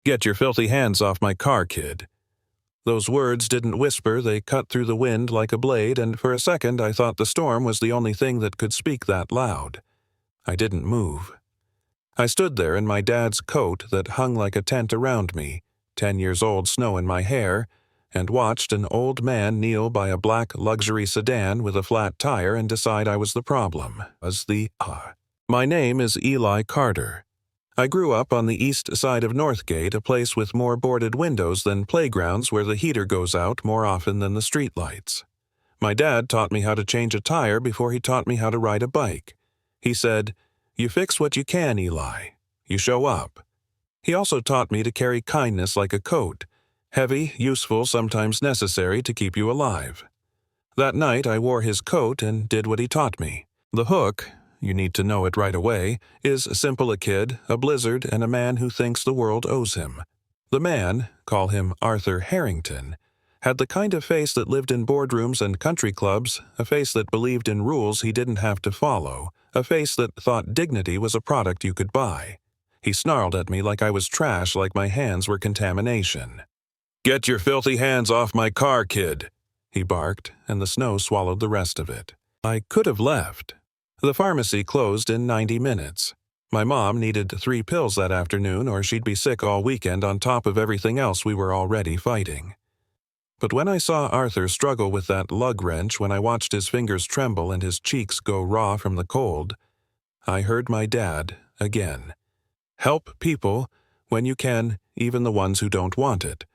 "Get your filthy hands off my car, kid." Those words didn't whisper, they cut through the wind like a blade, and for a second I thought the storm was the only thing that could speak that loud. I didn't move. I stood there in my dad's coat that hung like a tent around me, 10 years old snow in my hair, and watched an old man kneel by a black luxury sedan with a flat tire and decide I was the problem. My name is Eli Carter. I grew up on the east side of Northgate, a place with more boarded windows than playgrounds where the heater goes out more often than the streetlights. My dad taught me how to change a tire before he taught me how to ride a bike. He said, "You fix what you can, Eli. You show up." He also taught me to carry kindness like a coat, heavy, useful, sometimes necessary to keep you alive. That night I wore his coat and did what he taught me. The hook, you need to know it right away, is simple: a kid, a blizzard, and a man who thinks the world owes him. The man, call him Arthur Harrington, had the kind of face that lived in boardrooms and country clubs, a face that believed in rules he didn't have to follow, a face that thought dignity was a product you could buy. He snarled at me like I was trash, like my hands were contamination. "Get your filthy hands off my car, kid," he barked, and the snow swallowed the rest of it. I could have left. The pharmacy closed in 90 minutes. My mom needed 3 pills that afternoon or she'd be sick all weekend on top of everything else we were already fighting. But when I saw Arthur struggle with that lug wrench, when I watched his fingers tremble and his cheeks go raw from the cold, I heard my dad again. Help people when you can, even the ones who don't want it.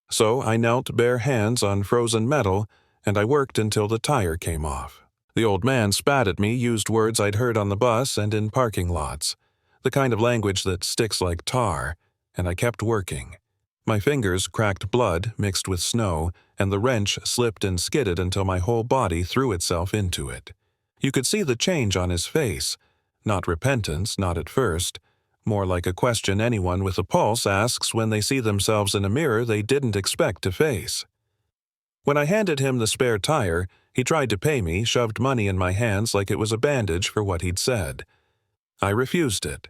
So I knelt bare hands on frozen metal, and I worked until the tire came off. The old man spat at me, used words I'd heard on the bus and in parking lots, the kind of language that sticks like tar, and I kept working. My fingers cracked blood mixed with snow, and the wrench slipped and skidded until my whole body threw itself into it. You could see the change on his face. Not repentance, not at first. More like a question anyone with a pulse asks when they see themselves in a mirror they didn't expect to face. When I handed him the spare tire, he tried to pay me, shoved money in my hands like it was a bandage for what he'd said. I refused it.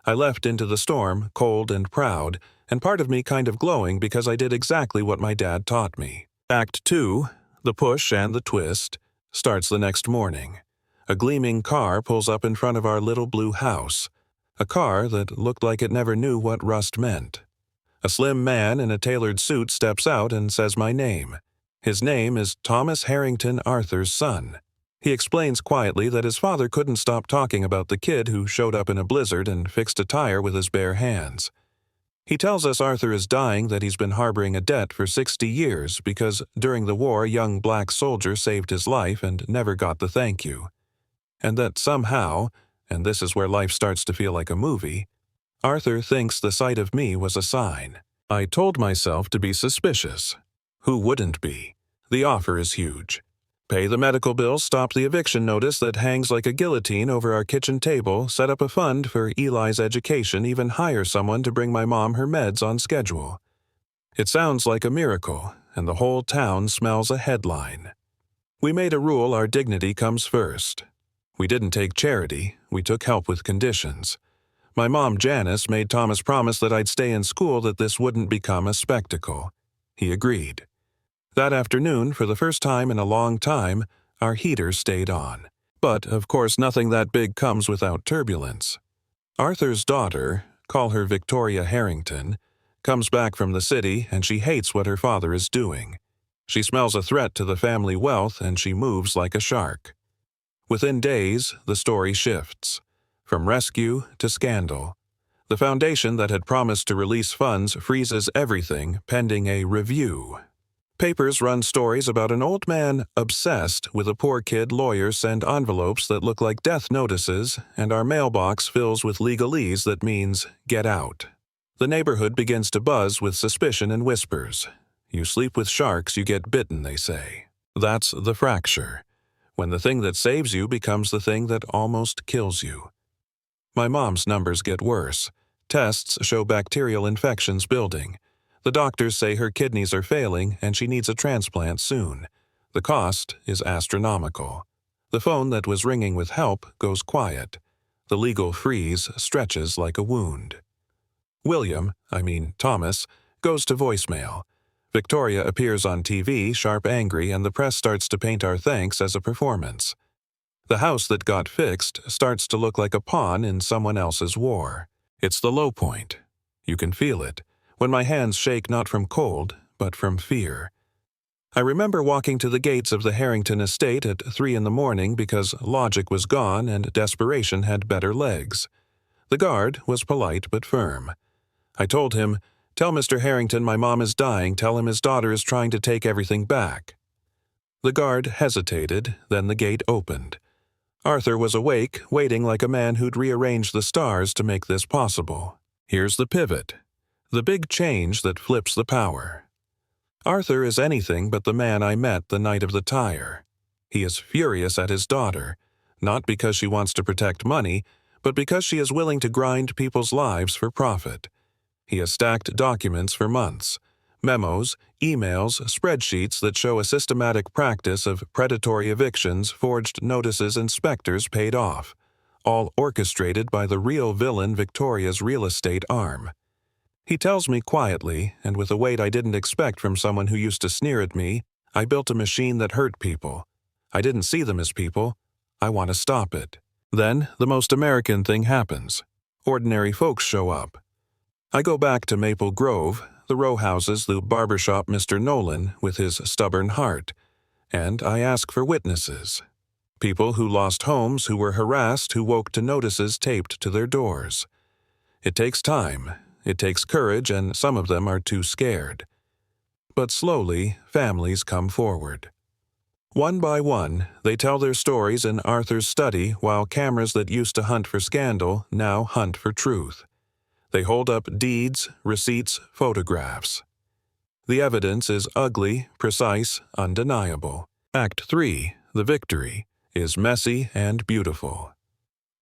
I left into the storm, cold and proud, and part of me kind of glowing because I did exactly what my dad taught me. Act 2, the push and the twist, starts the next morning. A gleaming car pulls up in front of our little blue house. A car that looked like it never knew what rust meant. A slim man in a tailored suit steps out and says my name. His name is Thomas Harrington, Arthur's son. He explains quietly that his father couldn't stop talking about the kid who showed up in a blizzard and fixed a tire with his bare hands. He tells us Arthur is dying, that he's been harboring a debt for 60 years because during the war a young black soldier saved his life and never got the thank you. And that somehow, and this is where life starts to feel like a movie, Arthur thinks the sight of me was a sign. I told myself to be suspicious. Who wouldn't be? The offer is huge. Pay the medical bills, stop the eviction notice that hangs like a guillotine over our kitchen table, set up a fund for Eli's education, even hire someone to bring my mom her meds on schedule. It sounds like a miracle, and the whole town smells a headline. We made a rule our dignity comes first. We didn't take charity, we took help with conditions. My mom, Janice, made Thomas promise that I'd stay in school, that this wouldn't become a spectacle. He agreed. That afternoon, for the first time in a long time, our heater stayed on. But, of course, nothing that big comes without turbulence. Arthur's daughter, call her Victoria Harrington, comes back from the city and she hates what her father is doing. She smells a threat to the family wealth and she moves like a shark. Within days, the story shifts. From rescue to scandal. The foundation that had promised to release funds freezes everything pending a review. Papers run stories about an old man obsessed with a poor kid. Lawyers send envelopes that look like death notices, and our mailbox fills with legalese that means get out. The neighborhood begins to buzz with suspicion and whispers. You sleep with sharks, you get bitten, they say. That's the fracture. When the thing that saves you becomes the thing that almost kills you. My mom's numbers get worse. Tests show bacterial infections building. The doctors say her kidneys are failing and she needs a transplant soon. The cost is astronomical. The phone that was ringing with help goes quiet. The legal freeze stretches like a wound. Thomas, goes to voicemail. Victoria appears on TV, sharp angry, and the press starts to paint our thanks as a performance. The house that got fixed starts to look like a pawn in someone else's war. It's the low point. You can feel it, when my hands shake not from cold, but from fear. I remember walking to the gates of the Harrington estate at 3 in the morning because logic was gone and desperation had better legs. The guard was polite but firm. I told him, "Tell Mr. Harrington my mom is dying, tell him his daughter is trying to take everything back." The guard hesitated, then the gate opened. Arthur was awake, waiting like a man who'd rearranged the stars to make this possible. Here's the pivot, the big change that flips the power. Arthur is anything but the man I met the night of the tire. He is furious at his daughter, not because she wants to protect money, but because she is willing to grind people's lives for profit. He has stacked documents for months, memos, emails, spreadsheets that show a systematic practice of predatory evictions, forged notices, and specters paid off, all orchestrated by the real villain Victoria's real estate arm. He tells me quietly, and with a weight I didn't expect from someone who used to sneer at me, I built a machine that hurt people. I didn't see them as people. I want to stop it. Then, the most American thing happens. Ordinary folks show up. I go back to Maple Grove, the row houses, the barbershop Mr. Nolan with his stubborn heart, and I ask for witnesses. People who lost homes, who were harassed, who woke to notices taped to their doors. It takes time. It takes courage, and some of them are too scared. But slowly, families come forward. One by one, they tell their stories in Arthur's study while cameras that used to hunt for scandal now hunt for truth. They hold up deeds, receipts, photographs. The evidence is ugly, precise, undeniable. Act 3, the victory, is messy and beautiful.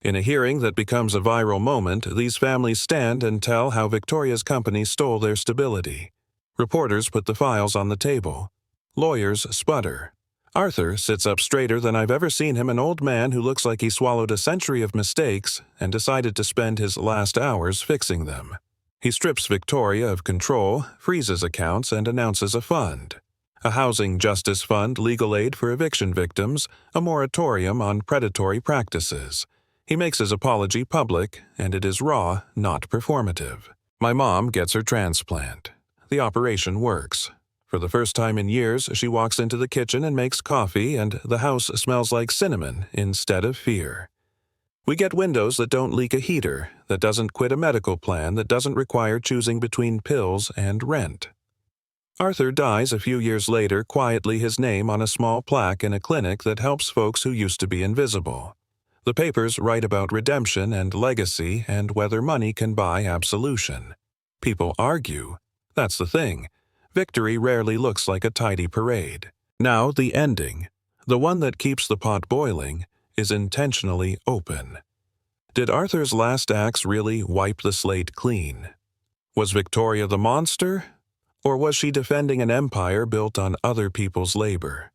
In a hearing that becomes a viral moment, these families stand and tell how Victoria's company stole their stability. Reporters put the files on the table. Lawyers sputter. Arthur sits up straighter than I've ever seen him, an old man who looks like he swallowed a century of mistakes and decided to spend his last hours fixing them. He strips Victoria of control, freezes accounts, and announces a fund. A housing justice fund, legal aid for eviction victims, a moratorium on predatory practices. He makes his apology public, and it is raw, not performative. My mom gets her transplant. The operation works. For the first time in years, she walks into the kitchen and makes coffee, and the house smells like cinnamon instead of fear. We get windows that don't leak a heater, that doesn't quit a medical plan, that doesn't require choosing between pills and rent. Arthur dies a few years later, quietly his name on a small plaque in a clinic that helps folks who used to be invisible. The papers write about redemption and legacy and whether money can buy absolution. People argue. That's the thing. Victory rarely looks like a tidy parade. Now the ending, the one that keeps the pot boiling, is intentionally open. Did Arthur's last acts really wipe the slate clean? Was Victoria the monster? Or was she defending an empire built on other people's labor?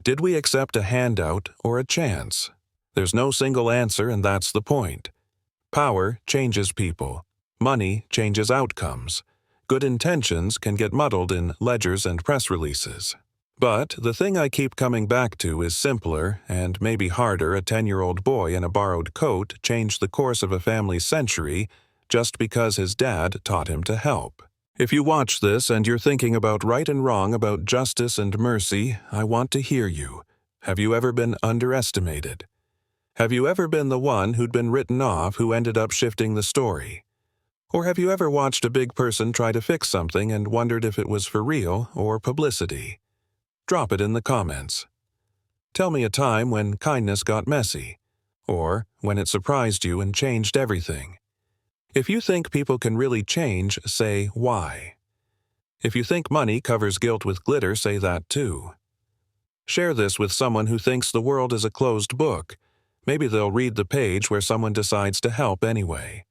Did we accept a handout or a chance? There's no single answer, and that's the point. Power changes people. Money changes outcomes. Good intentions can get muddled in ledgers and press releases. But the thing I keep coming back to is simpler and maybe harder. A 10-year-old boy in a borrowed coat changed the course of a family's century just because his dad taught him to help. If you watch this and you're thinking about right and wrong, about justice and mercy, I want to hear you. Have you ever been underestimated? Have you ever been the one who'd been written off who ended up shifting the story? Or have you ever watched a big person try to fix something and wondered if it was for real or publicity? Drop it in the comments. Tell me a time when kindness got messy, or when it surprised you and changed everything. If you think people can really change, say why. If you think money covers guilt with glitter, say that too. Share this with someone who thinks the world is a closed book. Maybe they'll read the page where someone decides to help anyway.